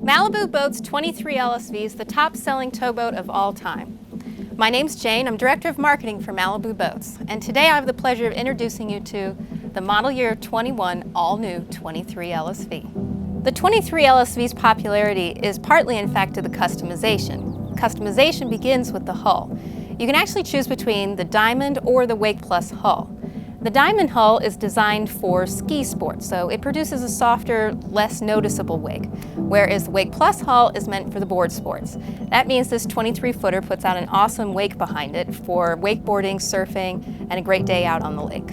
Malibu Boats 23 LSV is the top-selling towboat of all time. My name's Jane, I'm Director of Marketing for Malibu Boats, and today I have the pleasure of introducing you to the Model Year 21 all-new 23 LSV. The 23 LSV's popularity is partly in fact to the customization. Customization begins with the hull. You can actually choose between the Diamond or the Wake Plus hull. The Diamond hull is designed for ski sports, so it produces a softer, less noticeable wake, whereas the Wake Plus hull is meant for the board sports. That means this 23-footer puts out an awesome wake behind it for wakeboarding, surfing, and a great day out on the lake.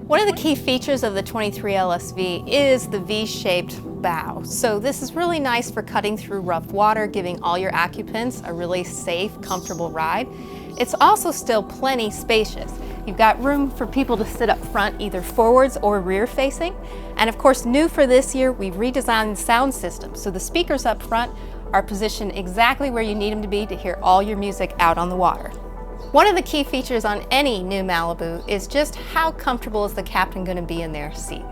One of the key features of the 23 LSV is the V-shaped bow. So this is really nice for cutting through rough water, giving all your occupants a really safe, comfortable ride. It's also still plenty spacious. You've got room for people to sit up front, either forwards or rear facing. And of course, new for this year, we've redesigned the sound system. So the speakers up front are positioned exactly where you need them to be to hear all your music out on the water. One of the key features on any new Malibu is just how comfortable is the captain going to be in their seat.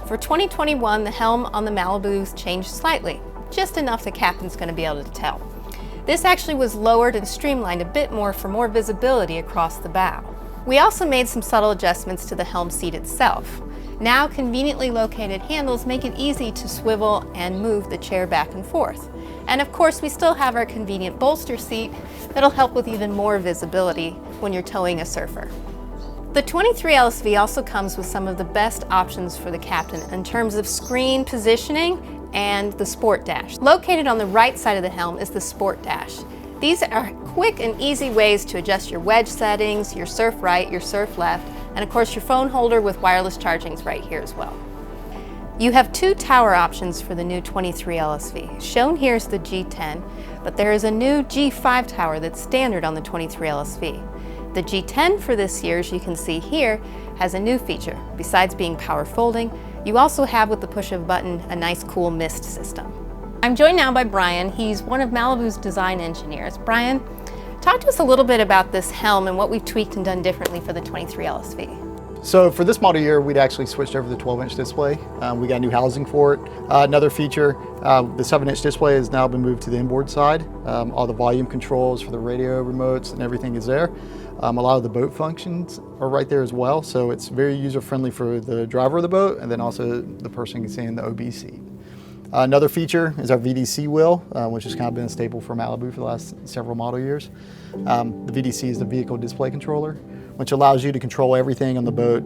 For 2021, the helm on the Malibus changed slightly, just enough the captain's going to be able to tell. This actually was lowered and streamlined a bit more for more visibility across the bow. We also made some subtle adjustments to the helm seat itself. Now conveniently located handles make it easy to swivel and move the chair back and forth. And of course, we still have our convenient bolster seat that'll help with even more visibility when you're towing a surfer. The 23 LSV also comes with some of the best options for the captain in terms of screen positioning and the Sport Dash. Located on the right side of the helm is the Sport Dash. These are quick and easy ways to adjust your wedge settings, your surf right, your surf left, and of course your phone holder with wireless charging is right here as well. You have two tower options for the new 23 LSV. Shown here is the G10, but there is a new G5 tower that's standard on the 23 LSV. The G10 for this year, as you can see here, has a new feature. Besides being power folding, you also have with the push of a button a nice cool mist system. I'm joined now by Brian. He's one of Malibu's design engineers. Brian, talk to us a little bit about this helm and what we've tweaked and done differently for the 23 LSV. So for this model year, we'd actually switched over to the 12-inch display. We got new housing for it. Another feature, the 7-inch display has now been moved to the inboard side. All the volume controls for the radio remotes and everything is there. A lot of the boat functions are right there as well, so it's very user-friendly for the driver of the boat and then also the person sitting in the OB seat. Another feature is our VDC wheel, which has kind of been a staple for Malibu for the last several model years. The VDC is the vehicle display controller, which allows you to control everything on the boat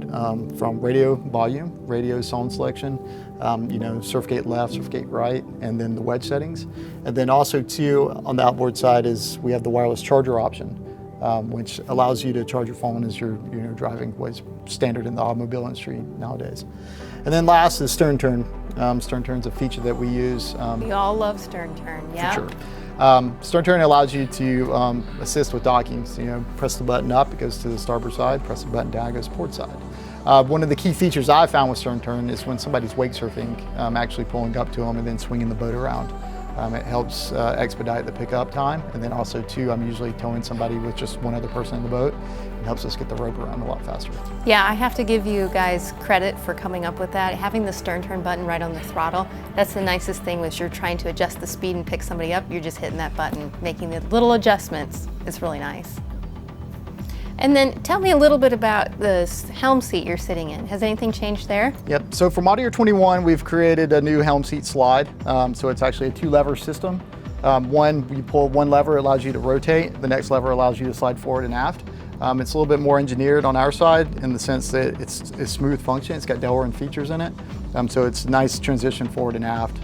from radio volume, radio song selection, surf gate left, surf gate right, and then the wedge settings. And then also too, on the outboard side is we have the wireless charger option, which allows you to charge your phone as you're driving, what's standard in the automobile industry nowadays. And then last is stern turn. Stern turn is a feature that we use. We all love stern turn, yeah. For sure. Stern turn allows you to assist with docking. So, press the button up, it goes to the starboard side, press the button down, it goes to port side. One of the key features I found with stern turn is when somebody's wake surfing, actually pulling up to them and then swinging the boat around. It helps expedite the pickup time, and then also too, I'm usually towing somebody with just one other person in the boat. It helps us get the rope around a lot faster. Yeah, I have to give you guys credit for coming up with that. Having the stern turn button right on the throttle, that's the nicest thing when you're trying to adjust the speed and pick somebody up, you're just hitting that button, making the little adjustments. It's really nice. And then tell me a little bit about the helm seat you're sitting in. Has anything changed there? Yep, so for model year 21, we've created a new helm seat slide. So it's actually a 2-lever system. You pull one lever, it allows you to rotate. The next lever allows you to slide forward and aft. It's a little bit more engineered on our side in the sense that it's smooth function. It's got Delrin features in it. So it's a nice transition forward and aft.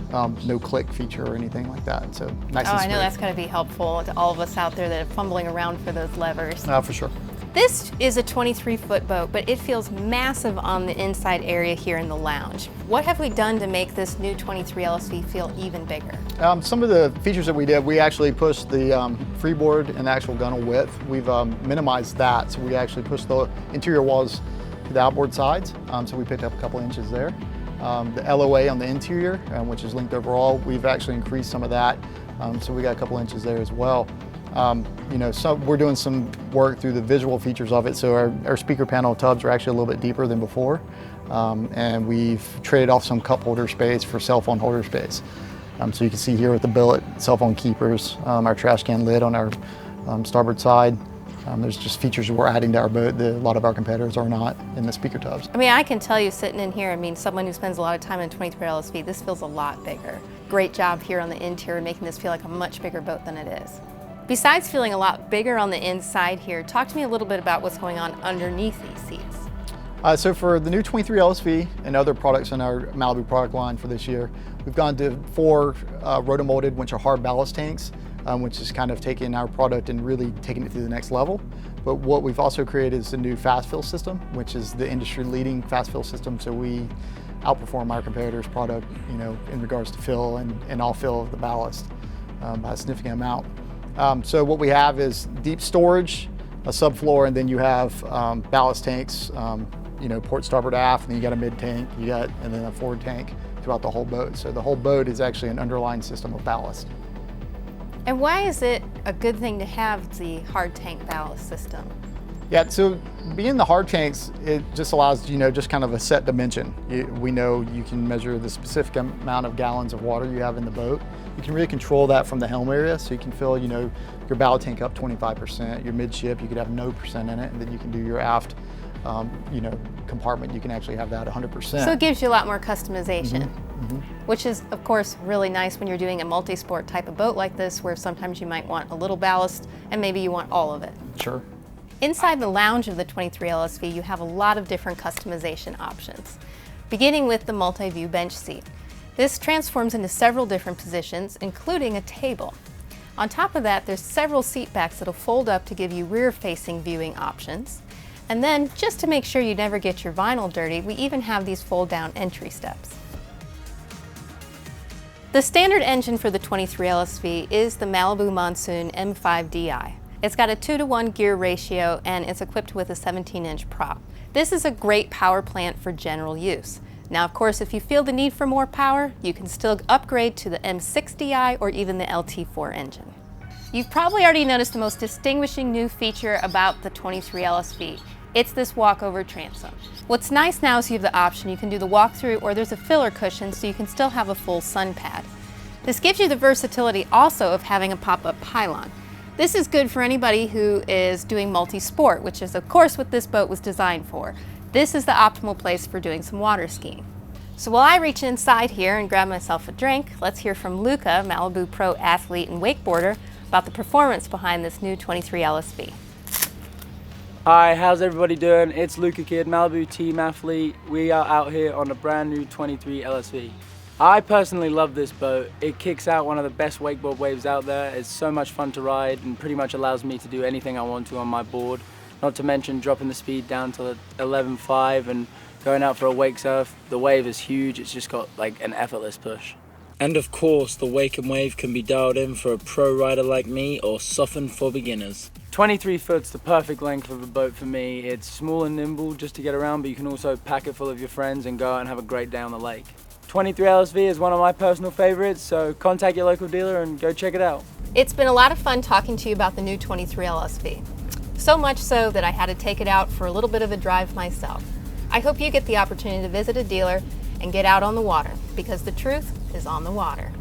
No click feature or anything like that. So nice and smooth. I know that's going to be helpful to all of us out there that are fumbling around for those levers. For sure. This is a 23-foot boat, but it feels massive on the inside area here in the lounge. What have we done to make this new 23 LSV feel even bigger? Some of the features that we did, we actually pushed the freeboard and the actual gunnel width. We've minimized that, so we actually pushed the interior walls to the outboard sides, so we picked up a couple inches there. The LOA on the interior, which is linked overall, we've actually increased some of that, so we got a couple inches there as well. We're doing some work through the visual features of it, so our speaker panel tubs are actually a little bit deeper than before, and we've traded off some cup holder space for cell phone holder space. So you can see here with the billet, cell phone keepers, our trash can lid on our starboard side. There's just features we're adding to our boat that a lot of our competitors are not in the speaker tubs. I mean, I can tell you sitting in here, I mean, someone who spends a lot of time in 23 LSV, this feels a lot bigger. Great job here on the interior, making this feel like a much bigger boat than it is. Besides feeling a lot bigger on the inside here, talk to me a little bit about what's going on underneath these seats. So for the new 23 LSV and other products in our Malibu product line for this year, we've gone to 4 rotomolded, which are hard ballast tanks, which is kind of taking our product and really taking it to the next level. But what we've also created is a new fast fill system, which is the industry leading fast fill system. So we outperform our competitors' product, in regards to fill and all fill of the ballast by a significant amount. So what we have is deep storage, a subfloor, and then you have ballast tanks, port, starboard, aft, and then you got a mid tank, and then a forward tank throughout the whole boat. So the whole boat is actually an underlying system of ballast. And why is it a good thing to have the hard tank ballast system? Yeah, so being the hard tanks, it just allows, just kind of a set dimension. We know you can measure the specific amount of gallons of water you have in the boat. You can really control that from the helm area, so you can fill, your bow tank up 25%, your midship, you could have no percent in it, and then you can do your aft, compartment, you can actually have that 100%. So it gives you a lot more customization, which is, of course, really nice when you're doing a multi-sport type of boat like this, where sometimes you might want a little ballast and maybe you want all of it. Sure. Inside the lounge of the 23 LSV, you have a lot of different customization options, beginning with the multi-view bench seat. This transforms into several different positions, including a table. On top of that, there's several seat backs that'll fold up to give you rear-facing viewing options. And then, just to make sure you never get your vinyl dirty, we even have these fold-down entry steps. The standard engine for the 23 LSV is the Malibu Monsoon M5DI. It's got a 2-to-1 gear ratio and it's equipped with a 17-inch prop. This is a great power plant for general use. Now, of course, if you feel the need for more power, you can still upgrade to the M6DI or even the LT4 engine. You've probably already noticed the most distinguishing new feature about the 23 LSV. It's this walkover transom. What's nice now is you have the option, you can do the walkthrough, or there's a filler cushion so you can still have a full sun pad. This gives you the versatility also of having a pop-up pylon. This is good for anybody who is doing multi-sport, which is of course what this boat was designed for. This is the optimal place for doing some water skiing. So while I reach inside here and grab myself a drink, let's hear from Luca, Malibu Pro athlete and wakeboarder, about the performance behind this new 23 LSV. Hi, how's everybody doing? It's Luca Kid, Malibu team athlete. We are out here on a brand new 23 LSV. I personally love this boat. It kicks out one of the best wakeboard waves out there. It's so much fun to ride and pretty much allows me to do anything I want to on my board. Not to mention dropping the speed down to 11.5 and going out for a wake surf. The wave is huge, it's just got like an effortless push. And of course, the wake and wave can be dialed in for a pro rider like me or softened for beginners. 23 foot's the perfect length of a boat for me. It's small and nimble just to get around, but you can also pack it full of your friends and go out and have a great day on the lake. 23 LSV is one of my personal favorites, so contact your local dealer and go check it out. It's been a lot of fun talking to you about the new 23 LSV. So much so that I had to take it out for a little bit of a drive myself. I hope you get the opportunity to visit a dealer and get out on the water, because the truth is on the water.